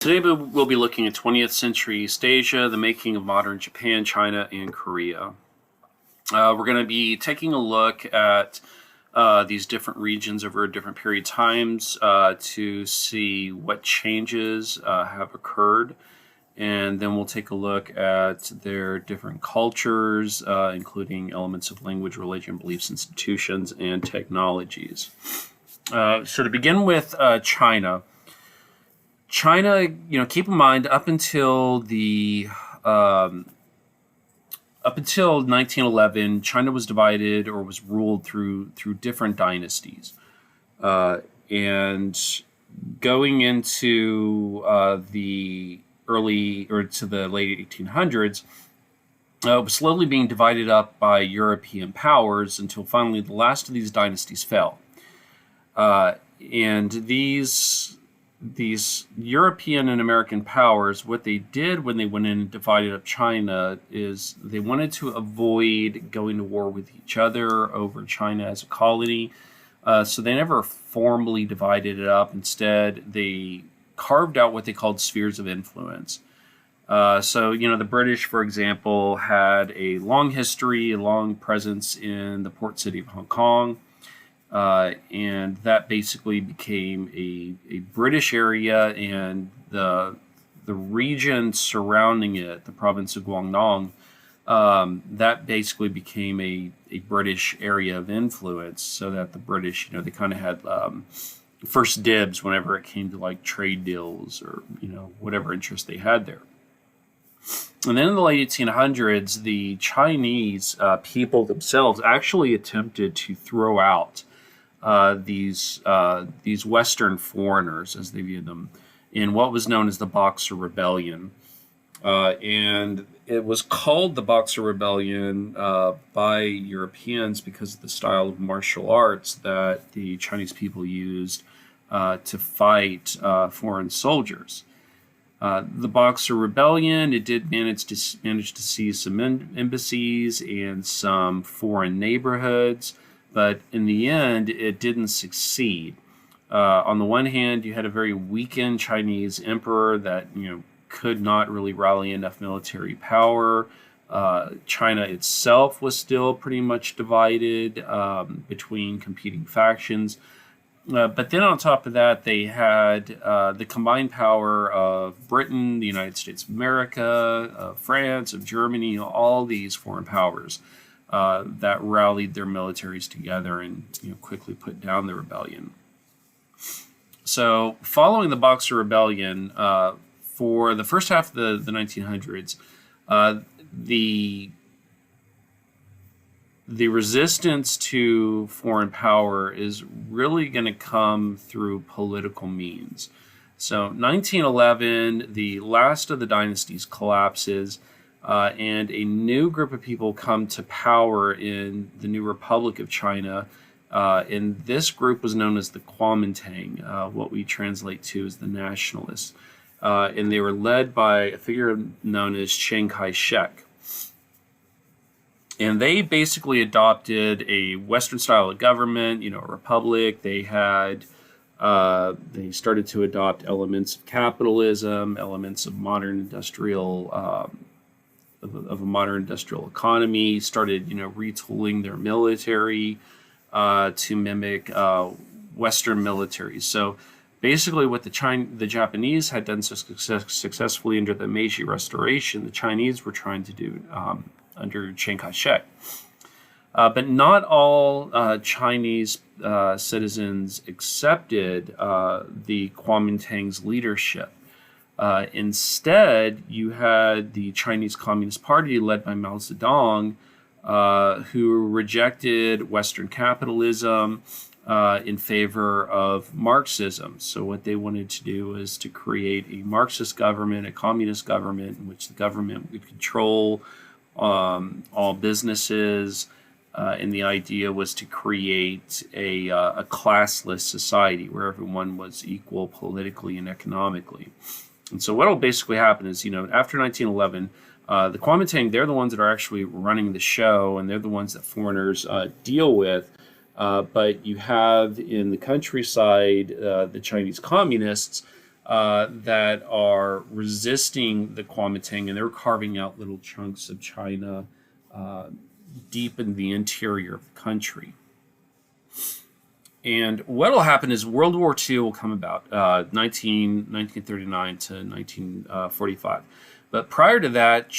Today we'll be looking at 20th century East Asia, the making of modern Japan, China, and Korea. We're going to be taking a look at these different regions over different period of times to see what changes have occurred. And then we'll take a look at their different cultures, including elements of language, religion, beliefs, institutions, and technologies. So to begin with China. China, keep in mind, up until 1911, China was divided or was ruled through different dynasties, and going into the early or to the late 1800s, it was slowly being divided up by European powers until finally the last of these dynasties fell, and these European and American powers, what they did when they went in and divided up China is they wanted to avoid going to war with each other over China as a colony. So they never formally divided it up. Instead, they carved out what they called spheres of influence. So the British, for example, had a long history, a long presence in the port city of Hong Kong. And that basically became a British area, and the region surrounding it, the province of Guangdong, that basically became a British area of influence, so that the British, they kind of had first dibs whenever it came to like trade deals or, whatever interest they had there. And then in the late 1800s, the Chinese people themselves actually attempted to throw out these Western foreigners, as they viewed them, in what was known as the Boxer Rebellion. And it was called the Boxer Rebellion by Europeans because of the style of martial arts that the Chinese people used to fight foreign soldiers. The Boxer Rebellion, it did manage to seize some embassies and some foreign neighborhoods, but in the end, it didn't succeed. On the one hand, you had a very weakened Chinese emperor that could not really rally enough military power. China itself was still pretty much divided between competing factions. But then on top of that, they had the combined power of Britain, the United States of America, of France, of Germany, all these foreign powers that rallied their militaries together and quickly put down the rebellion. So following the Boxer Rebellion, for the first half of the 1900s, the resistance to foreign power is really going to come through political means. So 1911, the last of the dynasties collapses, and a new group of people come to power in the new Republic of China. And this group was known as the Kuomintang, what we translate to as the nationalists. And they were led by a figure known as Chiang Kai-shek. And they basically adopted a Western style of government, a republic. They started to adopt elements of capitalism, elements of modern industrial of a modern industrial economy, started, retooling their military to mimic Western militaries. So basically what the Japanese had done so successfully under the Meiji Restoration, the Chinese were trying to do under Chiang Kai-shek. But not all Chinese citizens accepted the Kuomintang's leadership. Instead, you had the Chinese Communist Party led by Mao Zedong, who rejected Western capitalism in favor of Marxism. So what they wanted to do was to create a Marxist government, a communist government, in which the government would control all businesses, and the idea was to create a classless society where everyone was equal politically and economically. And so what will basically happen is, after 1911, the Kuomintang, they're the ones that are actually running the show, and they're the ones that foreigners deal with. But you have in the countryside the Chinese communists that are resisting the Kuomintang, and they're carving out little chunks of China uh, deep in the interior of the country. And what will happen is World War II will come about, 1939 to 1945. But prior to that,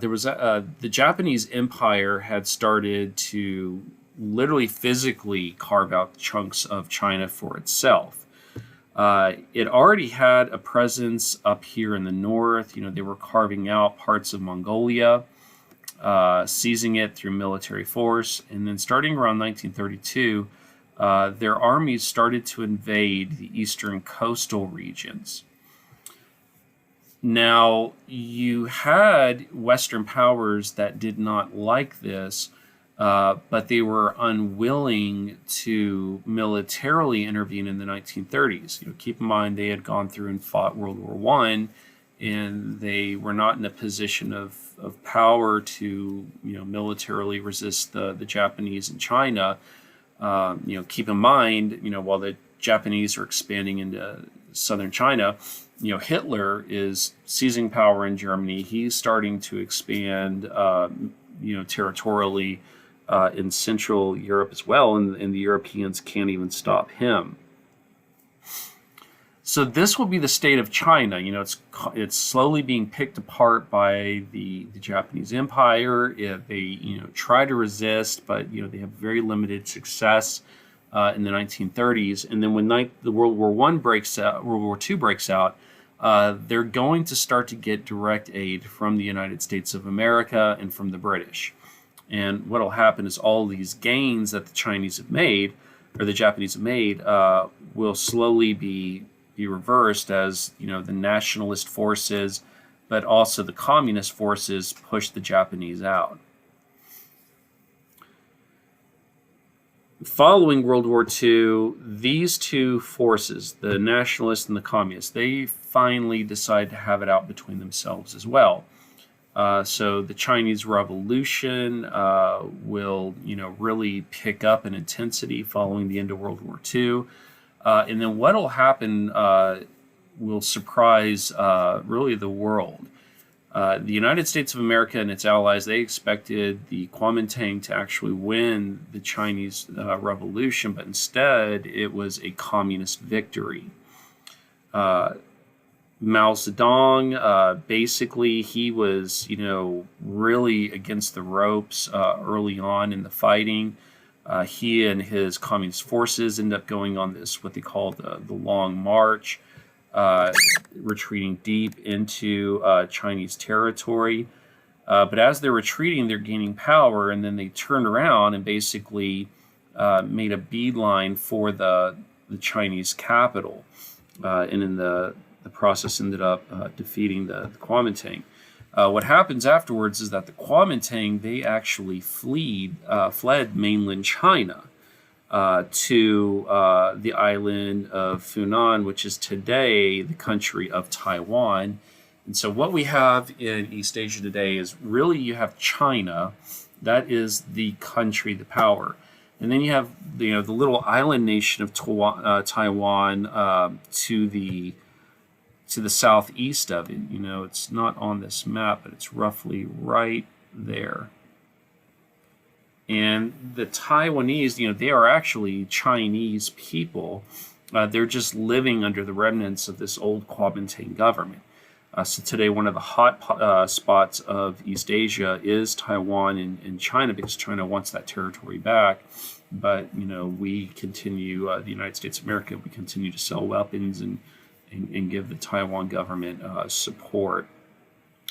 there was the Japanese Empire had started to literally physically carve out chunks of China for itself. It already had a presence up here in the north. You know, they were carving out parts of Mongolia, seizing it through military force, and then starting around 1932. Their armies started to invade the eastern coastal regions. Now, you had Western powers that did not like this, but they were unwilling to militarily intervene in the 1930s. You know, keep in mind they had gone through and fought World War I, and they were not in a position of power to, you know, militarily resist the Japanese in China. You know, keep in mind, you know, while the Japanese are expanding into southern China, you know, Hitler is seizing power in Germany. He's starting to expand, you know, territorially in Central Europe as well, and the Europeans can't even stop him. So this will be the state of China. You know, it's slowly being picked apart by the Japanese Empire. They, you know, try to resist, but, you know, they have very limited success in the 1930s. And then when the World War I breaks out, World War II breaks out, they're going to start to get direct aid from the United States of America and from the British. And what will happen is all these gains that the Chinese have made, or the Japanese have made, will slowly be reversed as, you know, the nationalist forces, but also the communist forces push the Japanese out. Following World War II, these two forces, the nationalists and the communists, they finally decide to have it out between themselves as well. So the Chinese Revolution will, you know, really pick up in intensity following the end of World War II. And then what will happen will surprise really the world. The United States of America and its allies, they expected the Kuomintang to actually win the Chinese Revolution, but instead it was a communist victory. Mao Zedong, basically, he was, you know, really against the ropes early on in the fighting. He and his communist forces end up going on this, what they call the Long March, retreating deep into Chinese territory. But as they're retreating, they're gaining power, and then they turned around and basically made a beeline for the Chinese capital. And in the process ended up defeating the Kuomintang. What happens afterwards is that the Kuomintang, they actually fled mainland China to the island of Funan, which is today the country of Taiwan. And so what we have in East Asia today is really you have China, that is the country, the power. And then you have the little island nation of Taiwan to the southeast of it. You know, it's not on this map, but it's roughly right there. And the Taiwanese, you know, they are actually Chinese people. They're just living under the remnants of this old Kuomintang government. So today, one of the hot spots of East Asia is Taiwan and China, because China wants that territory back. But, you know, we continue, the United States of America, we continue to sell weapons and give the Taiwan government support,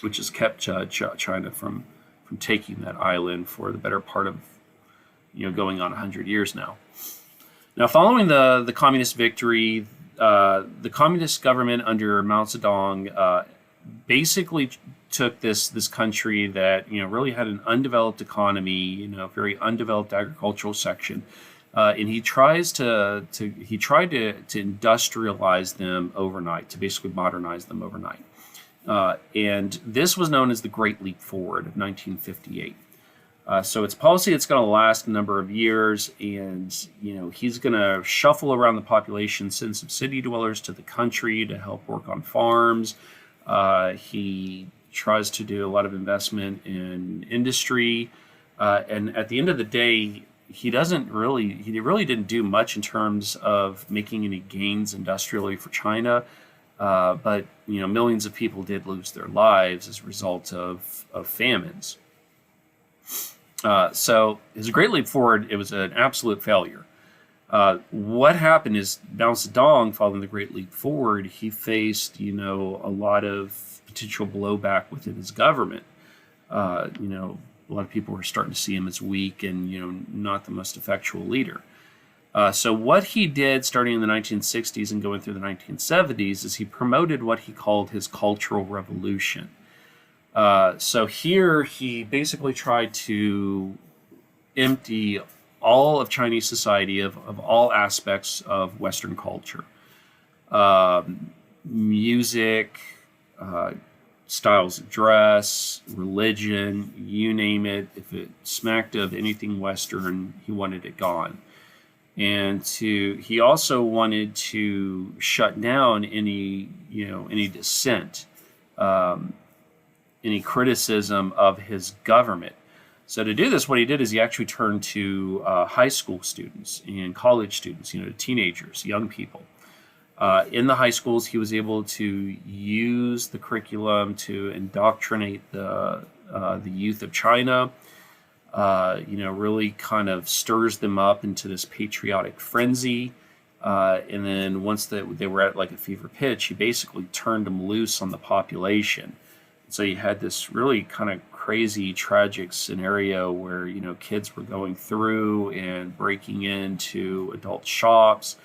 which has kept China from taking that island for the better part of, you know, going on 100 years now. Now, following the communist victory, the communist government under Mao Zedong basically took this country that, you know, really had an undeveloped economy, you know, very undeveloped agricultural section. And he tried to industrialize them overnight, to basically modernize them overnight. And this was known as the Great Leap Forward of 1958. So it's policy that's going to last a number of years, and he's going to shuffle around the population, send some city dwellers to the country to help work on farms. He tries to do a lot of investment in industry, and at the end of the day, he really didn't do much in terms of making any gains industrially for China. But millions of people did lose their lives as a result of famines. So his Great Leap Forward, it was an absolute failure. What happened is Mao Zedong, following the Great Leap Forward, he faced a lot of potential blowback within his government. A lot of people were starting to see him as weak and not the most effectual leader. So what he did starting in the 1960s and going through the 1970s is he promoted what he called his Cultural Revolution. So here he basically tried to empty all of Chinese society of all aspects of Western culture. Music, styles of dress, religion, you name it. If it smacked of anything Western, he wanted it gone. And he also wanted to shut down any dissent, any criticism of his government. So to do this, what he did is he actually turned to high school students and college students, teenagers, young people. In the high schools, he was able to use the curriculum to indoctrinate the youth of China. Really kind of stirs them up into this patriotic frenzy. And then once they were at like a fever pitch, he basically turned them loose on the population. So you had this really kind of crazy, tragic scenario where, kids were going through and breaking into adult shops,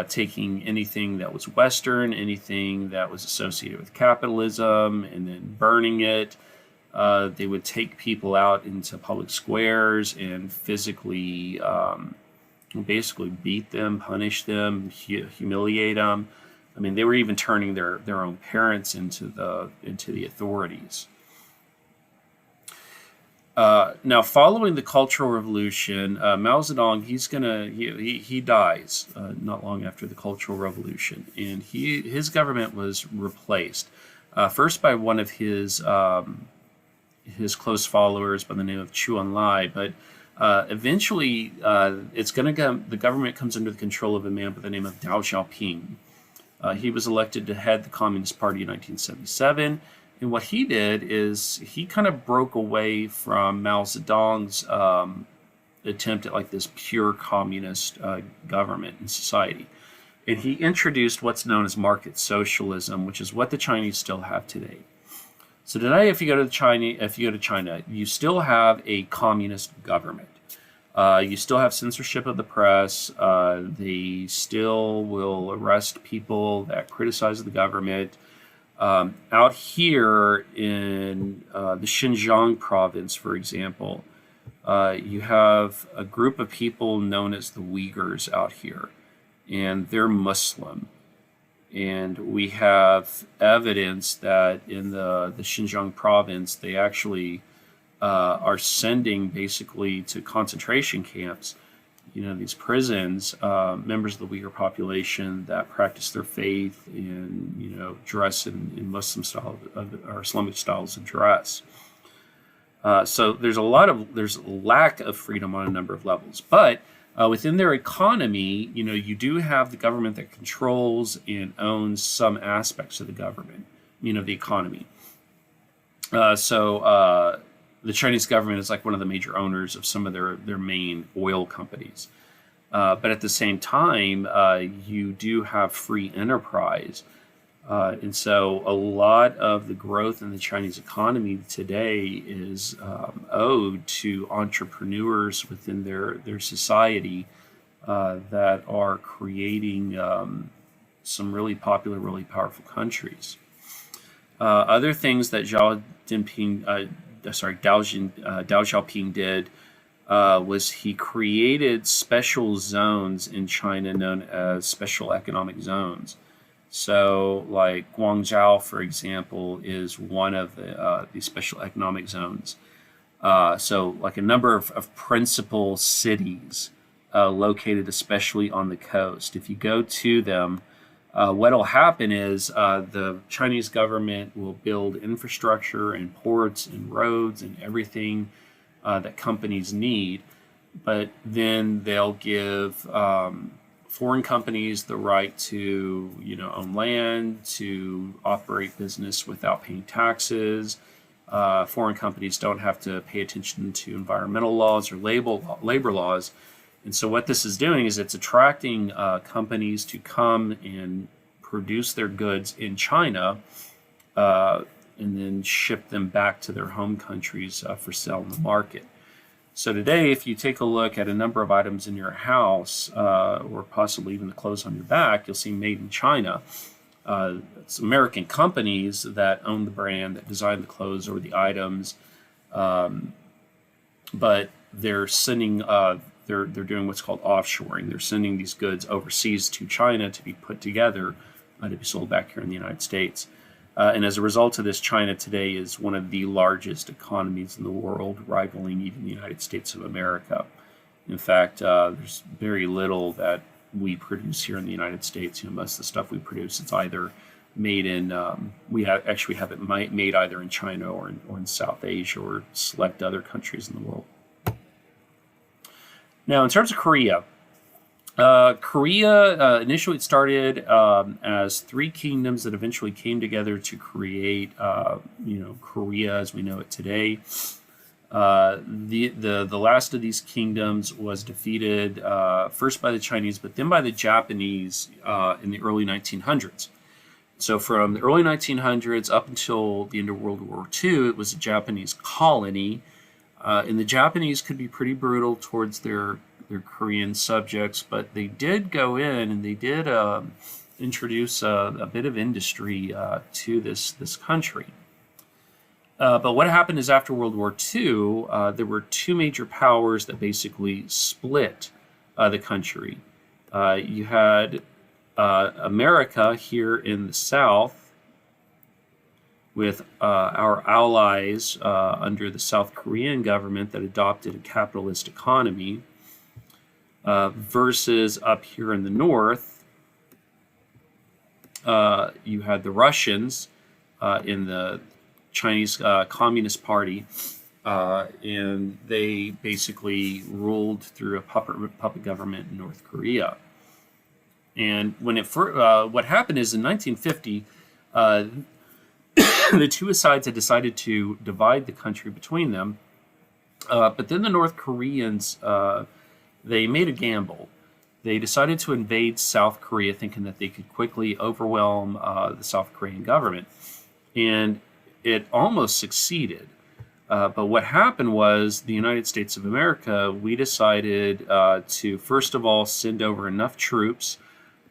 taking anything that was Western, anything that was associated with capitalism, and then burning it. They would take people out into public squares and physically, basically beat them, punish them, humiliate them. I mean, they were even turning their own parents into the authorities. Now, following the Cultural Revolution, Mao Zedong, he dies not long after the Cultural Revolution, and his government was replaced first by one of his close followers by the name of Chu Enlai, but eventually the government comes under the control of a man by the name of Deng Xiaoping. He was elected to head the Communist Party in 1977, and what he did is he kind of broke away from Mao Zedong's attempt at like this pure communist government and society, and he introduced what's known as market socialism, which is what the Chinese still have today. So today, if you go to China, you still have a communist government. You still have censorship of the press. They still will arrest people that criticize the government. Out here in the Xinjiang province, for example, you have a group of people known as the Uyghurs out here, and they're Muslim. And we have evidence that in the Xinjiang province, they actually are sending basically to concentration camps, these prisons, members of the Uyghur population that practice their faith and, dress in Muslim style or Islamic styles of dress. So there's a lack of freedom on a number of levels, but within their economy, you do have the government that controls and owns some aspects of the government, the economy. So the Chinese government is like one of the major owners of some of their main oil companies. But at the same time, you do have free enterprise. And so a lot of the growth in the Chinese economy today is owed to entrepreneurs within their society that are creating some really popular, really powerful countries. Other things that Deng Xiaoping did was he created special zones in China known as special economic zones. So, like Guangzhou, for example, is one of these special economic zones. So like a number of principal cities located especially on the coast. If you go to them, what will happen is the Chinese government will build infrastructure and ports and roads and everything that companies need, but then they'll give foreign companies the right to, own land, to operate business without paying taxes. Foreign companies don't have to pay attention to environmental laws or labor laws. And so what this is doing is it's attracting companies to come and produce their goods in China and then ship them back to their home countries for sale in the market. So today, if you take a look at a number of items in your house, or possibly even the clothes on your back, you'll see made in China. It's American companies that own the brand, that design the clothes or the items, but they're sending, they're doing what's called offshoring. They're sending these goods overseas to China to be put together to be sold back here in the United States. And as a result of this, China today is one of the largest economies in the world, rivaling even the United States of America. In fact, there's very little that we produce here in the United States. Most of the stuff we produce, it's either made in, we actually have it made either in China or in South Asia or select other countries in the world. Now, in terms of Korea, initially it started as three kingdoms that eventually came together to create, Korea as we know it today. The last of these kingdoms was defeated first by the Chinese, but then by the Japanese in the early 1900s. So from the early 1900s up until the end of World War II, it was a Japanese colony, and the Japanese could be pretty brutal towards their Korean subjects, but they did go in and they did introduce a bit of industry to this country. But what happened is after World War II, there were two major powers that basically split the country. You had America here in the South with our allies under the South Korean government that adopted a capitalist economy. Versus up here in the north, you had the Russians in the Chinese Communist Party, and they basically ruled through a puppet government in North Korea. And when what happened is in 1950, the two sides had decided to divide the country between them, but then the North Koreans they made a gamble. They decided to invade South Korea, thinking that they could quickly overwhelm the South Korean government. And it almost succeeded. But what happened was the United States of America, we decided to, first of all, send over enough troops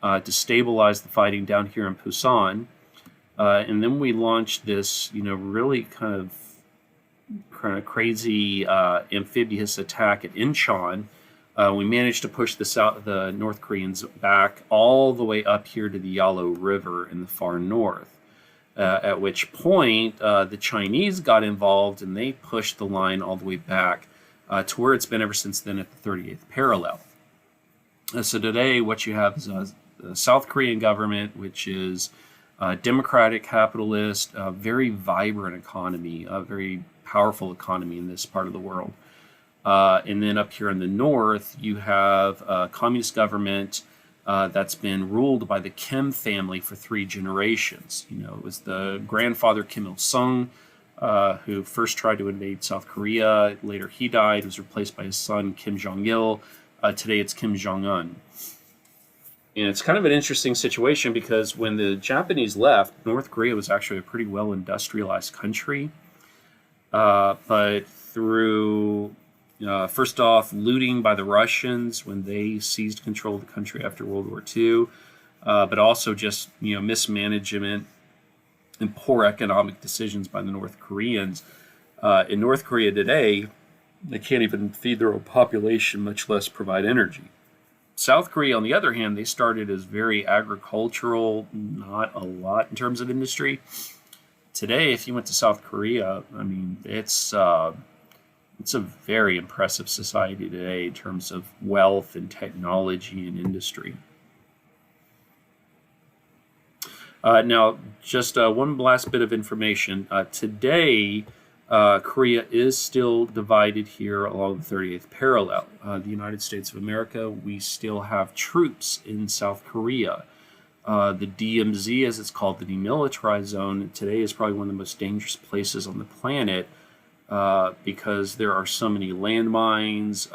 to stabilize the fighting down here in Busan. And then we launched this, really kind of crazy amphibious attack at Incheon. We managed to push the North Koreans back all the way up here to the Yalu River in the far north, at which point the Chinese got involved and they pushed the line all the way back to where it's been ever since then at the 38th parallel. So today what you have is the South Korean government, which is a democratic, capitalist, very vibrant economy, a very powerful economy in this part of the world. And then up here in the north, you have a communist government that's been ruled by the Kim family for 3 generations. It was the grandfather Kim Il-sung who first tried to invade South Korea. Later he died, was replaced by his son Kim Jong-il. Today it's Kim Jong-un. And it's kind of an interesting situation because when the Japanese left, North Korea was actually a pretty well industrialized country. But through first off, looting by the Russians when they seized control of the country after World War II, but also just mismanagement and poor economic decisions by the North Koreans. In North Korea today, they can't even feed their own population, much less provide energy. South Korea, on the other hand, they started as very agricultural, not a lot in terms of industry. Today, if you went to South Korea, it's it's a very impressive society today in terms of wealth and technology and industry. Now, just one last bit of information. Today, Korea is still divided here along the 30th parallel. The United States of America, we still have troops in South Korea. The DMZ, as it's called, the Demilitarized Zone, today is probably one of the most dangerous places on the planet because there are so many landmines,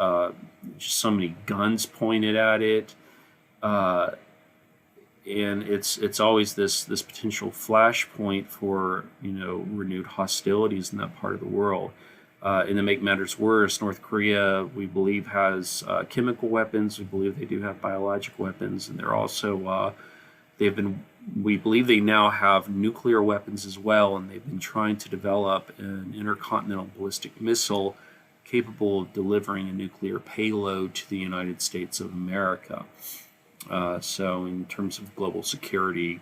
just so many guns pointed at it. And it's always this potential flashpoint for renewed hostilities in that part of the world. And to make matters worse, North Korea, we believe, has chemical weapons. We believe they do have biological weapons, and they're also we believe they now have nuclear weapons as well, and they've been trying to develop an intercontinental ballistic missile capable of delivering a nuclear payload to the United States of America. So in terms of global security,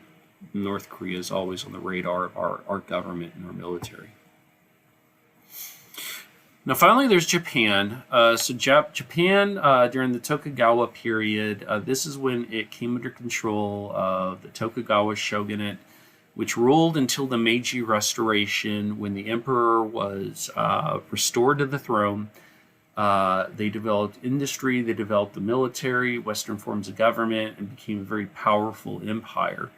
North Korea is always on the radar of our government and our military. Now, finally, there's Japan. Japan, during the Tokugawa period, this is when it came under control of the Tokugawa shogunate, which ruled until the Meiji Restoration, when the emperor was restored to the throne. They developed industry, they developed the military, Western forms of government, and became a very powerful empire.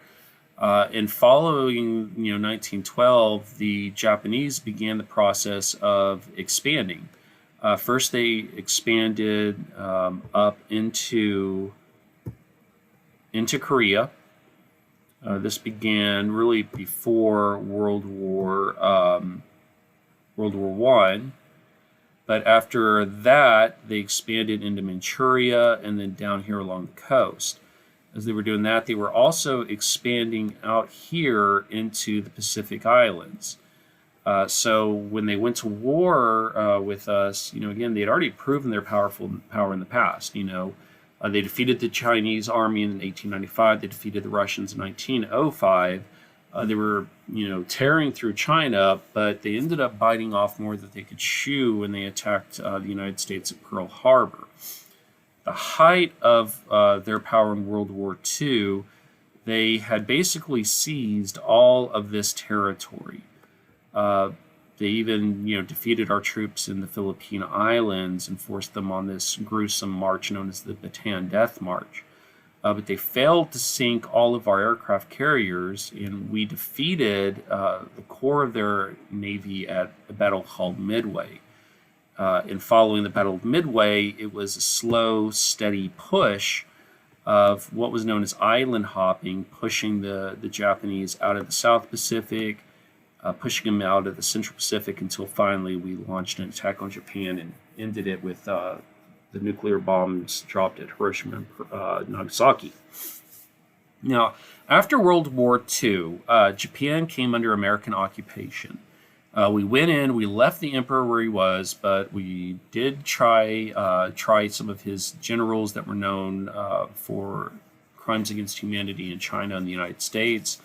And following 1912, the Japanese began the process of expanding. First, they expanded up into Korea. This began really before World War One. But after that, they expanded into Manchuria and then down here along the coast. As they were doing that, they were also expanding out here into the Pacific Islands. So when they went to war with us, again, they had already proven their power in the past. They defeated the Chinese army in 1895. They defeated the Russians in 1905. They were, tearing through China, but they ended up biting off more than they could chew when they attacked the United States at Pearl Harbor. The height of their power in World War II, they had basically seized all of this territory. They even, defeated our troops in the Philippine Islands and forced them on this gruesome march known as the Bataan Death March. But they failed to sink all of our aircraft carriers, and we defeated the core of their navy at a battle called Midway. And following the Battle of Midway, it was a slow, steady push of what was known as island hopping, pushing the Japanese out of the South Pacific, pushing them out of the Central Pacific until finally we launched an attack on Japan and ended it with the nuclear bombs dropped at Hiroshima and Nagasaki. Now, after World War II, Japan came under American occupation. We went in, we left the emperor where he was, but we did try some of his generals that were known for crimes against humanity in China and the United States.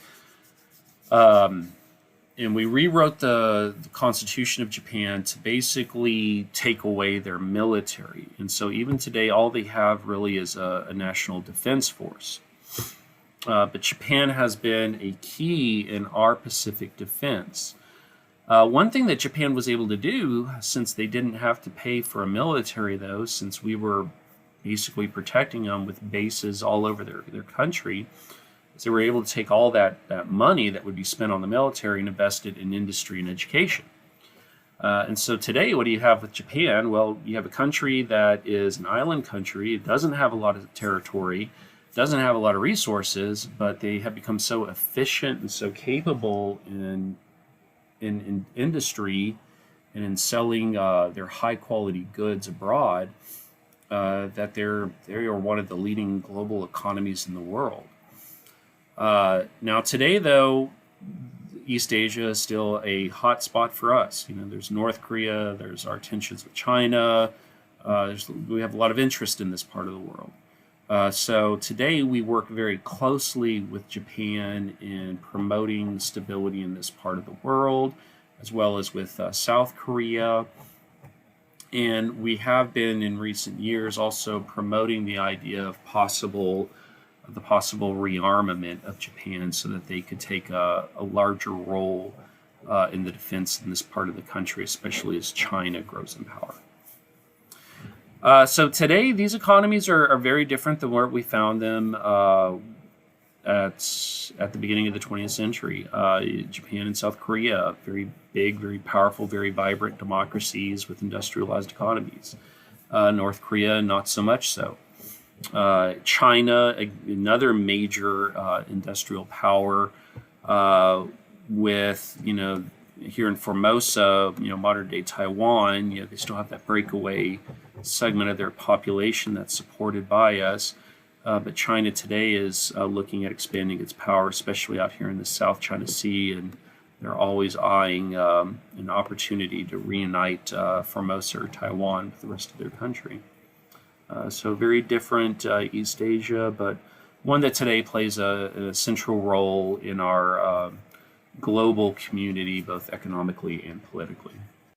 And we rewrote the Constitution of Japan to basically take away their military. And so even today, all they have really is a national defense force. But Japan has been a key in our Pacific defense. One thing that Japan was able to do, since they didn't have to pay for a military, though, since we were basically protecting them with bases all over their country, is they were able to take all that money that would be spent on the military and invest it in industry and education. And so today, what do you have with Japan? Well, you have a country that is an island country. It doesn't have a lot of territory, doesn't have a lot of resources, but they have become so efficient and so capable in industry and in selling their high quality goods abroad that they are one of the leading global economies in the world. Now today, though, East Asia is still a hot spot for us. There's North Korea, there's our tensions with China. We have a lot of interest in this part of the world. So today we work very closely with Japan in promoting stability in this part of the world, as well as with South Korea. And we have been in recent years also promoting the idea of the possible rearmament of Japan so that they could take a larger role in the defense in this part of the country, especially as China grows in power. So today, these economies are very different than where we found them at the beginning of the 20th century. Japan and South Korea, very big, very powerful, very vibrant democracies with industrialized economies. North Korea, not so much so. China, another major industrial power, with here in Formosa, modern day Taiwan. They still have that breakaway segment of their population that's supported by us. But China today is looking at expanding its power, especially out here in the South China Sea, and they're always eyeing an opportunity to reunite Formosa or Taiwan with the rest of their country. So very different East Asia, but one that today plays a central role in our global community, both economically and politically.